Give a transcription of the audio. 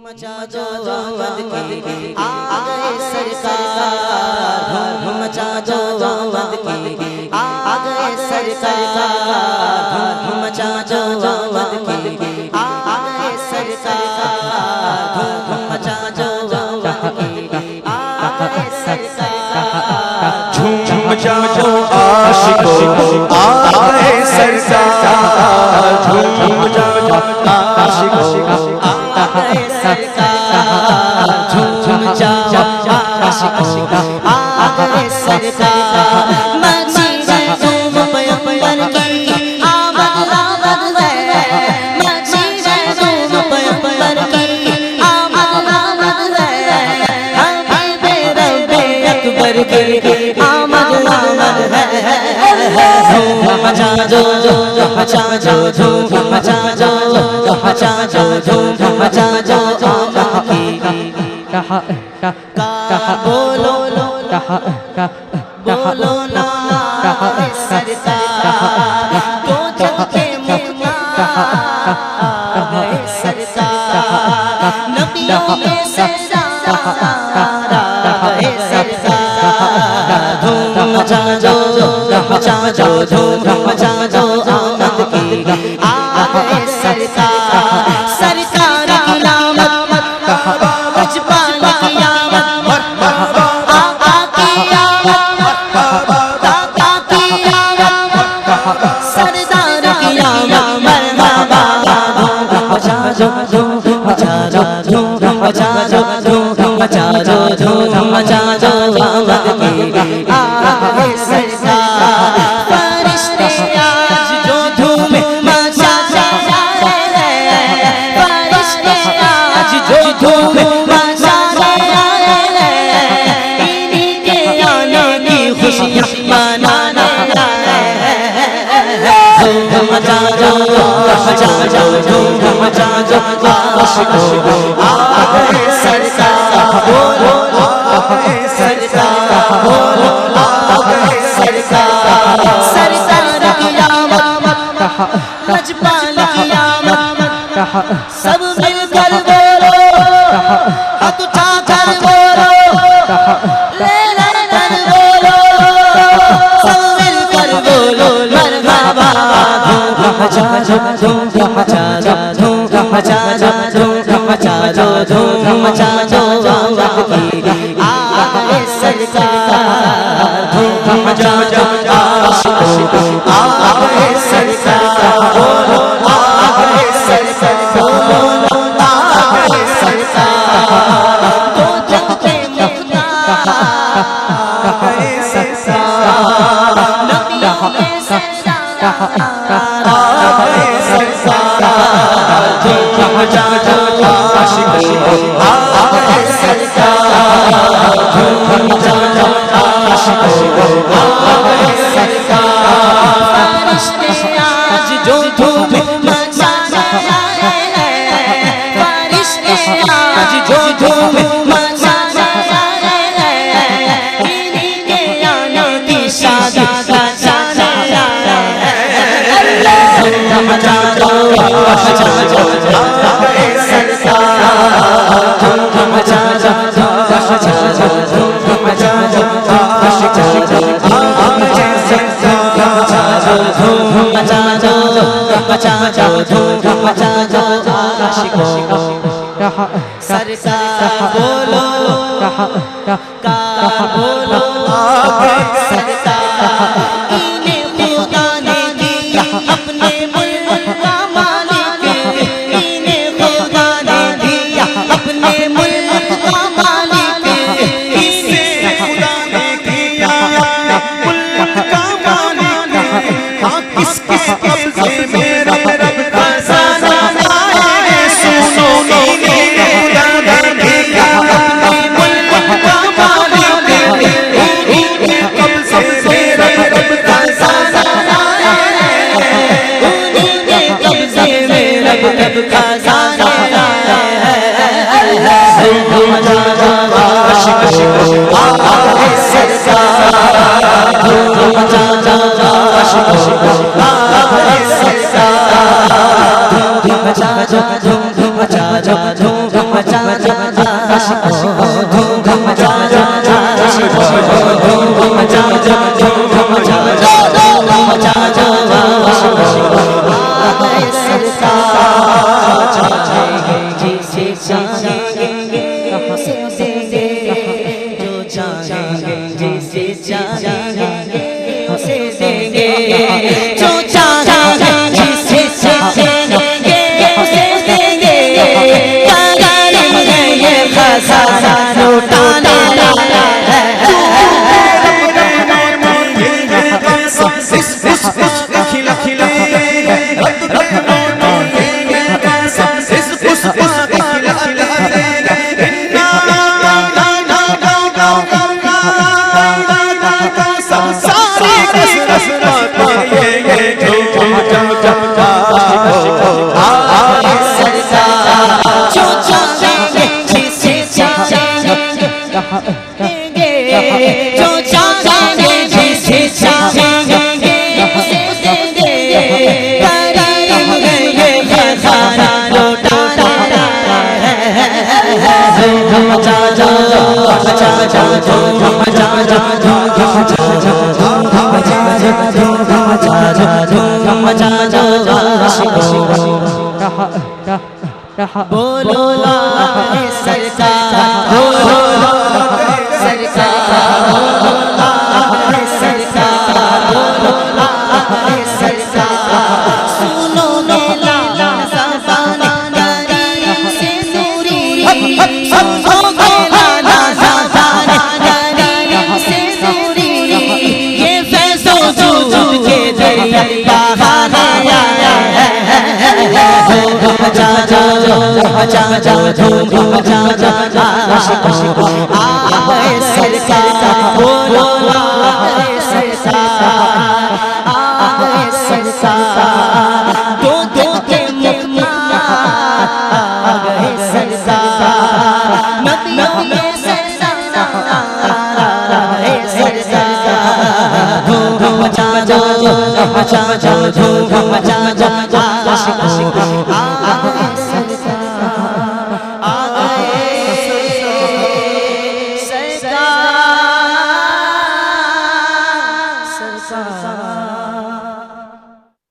मचा जो आमद की आ गए सरकार, धूम मचा जो आमद की आ गए सरकार, धूम मचा जो आमद की आ गए सरकार, धूम मचा जो आमद की आ गए सरकार, झूम मचा जो आशिकों आ गए सरकार, झूम मचा जो आशिकों झूम जाओ आशिकों आ गए सरकार, मची है धूम पैगंबर की आमद आमद है, मची है धूम पैगंबर की आमद आमद है, हबीबे रब्बे अकबर की आमद आमद है। धूम मचा जो मचा जो धूम मचा जो मचा जो धूम मचा जो आमद की बोलो बोलो ना सरकार, दो जग के मेहमान गए सरकार, नबियों में से ज़्यादा गए सरकार, धूम मचा जो धूम मचा जो आमद की आ गए सरकार, सरकार की आमद बचपन की आमद आका की आमद दादा की आमद सरदार की आमद मरहबा, धूम मचा जो धूम मचा जो धूम मचा जो धूम मचा जो धूम मचा जो आमद की आ गए सरकार, फरिश्ते आज जो धूम मचा रहे हैं, फरिश्ते आज जो धूम मचा रहे हैं, इन्हीं के आने की खुशियाँ मनाने आए हैं। धूम मचा जो धूम मचा जो आशिकों आ गए सरकार, बोलो सरकार, बोलो आ गए सरकार, सरकार की आमद लजपाल की आमद, सब मिलकर बोलो हाथ उठाकर बोलो लेकर बोलो, सब मिलकर बोलो मरहबा, धूम मचा जो धूम मचा जो धूम मचा जो धूम मचा जो धूम मचा जो आमद की आ गए सरकार, धूम मचा जो आशिकों आ गए सरकार, बोलो आ गए सरकार, बोलो आ गए सरकार, दो जग के मेहमान गए सरकार, नबियों में से ज़्यादा गए सरकार, धूम मचा जो आशिकों आ गए सरकार, धूम मचा जो आशिकों आ गए सरकार, फरिश्ते आज जो धूम मचा रहे हैं, फरिश्ते आज जो धूम मचा रहे हैं, इन्हीं के आने की शादी सजाने आए हैं। धूम मचा जो आ गए सरकार, धूम मचा जो धूम मचा जो आशिकों आ गए सरकार, धूम मचा जो धूम मचा जो आशिकों सरकार, बोलो बोलो सरकार, इन्हें खुदा ने दिया अपने मुल्क का मालिक, इन्हें खुदा ने दिया अपने मुल्क का मालिक, इन्हें खुदा ने दिया मुल्क का मालिक, हाँ किस किस कब्जे में रब का खजाना है, सुनो इन्हें खुदा ने दिया अपने मुल्क का मालिक, इन्हीं के कब्जे में रब का खजाना है, उन्हीं के कब्जे में रब का खजाना है। धूम मचा जो आशिकों आ गए सरकार, धूम मचा जो आशिकों आ गए सरकार, धूम मचा जो धूम मचा जो धूम मचा दो आशिकों धूम मचा दो आशिकों धूम मचा दो धूम मचा दो धूम मचा दो आशिकों आए सरकार चाहेंगे जिसे चाहेंगे उसे देंगे जो चाहेंगे जिसे चाहेंगे उसे देंगे जो चाहेंगे जिसे चाहेंगे उसे देंगे कागज में ये खजाना लौटाने वाला है खिला खिला जो चाहेंगे जिसे चाहेंगे उसे देंगे करेंगे ये खजाना लौटाना है मचा दो मचा दो मचा दो मचा दो बोलो आए सरकार बोलो सरकार आए सरकार बोलो आए सरकार सुनो मेरा ज़बान करीम से नूरी सुनो मेरा ज़बान करीम से नूरी ये फैज़ो जुद के दरिया बहाने आया है मचा धूम मचा आशिकों आए सरकार बोलो आए सरकार आए सरकार दो दो के मुकमा आ गए सरकार नदियों में सरकार आए सरकार धूम मचा धूम मचा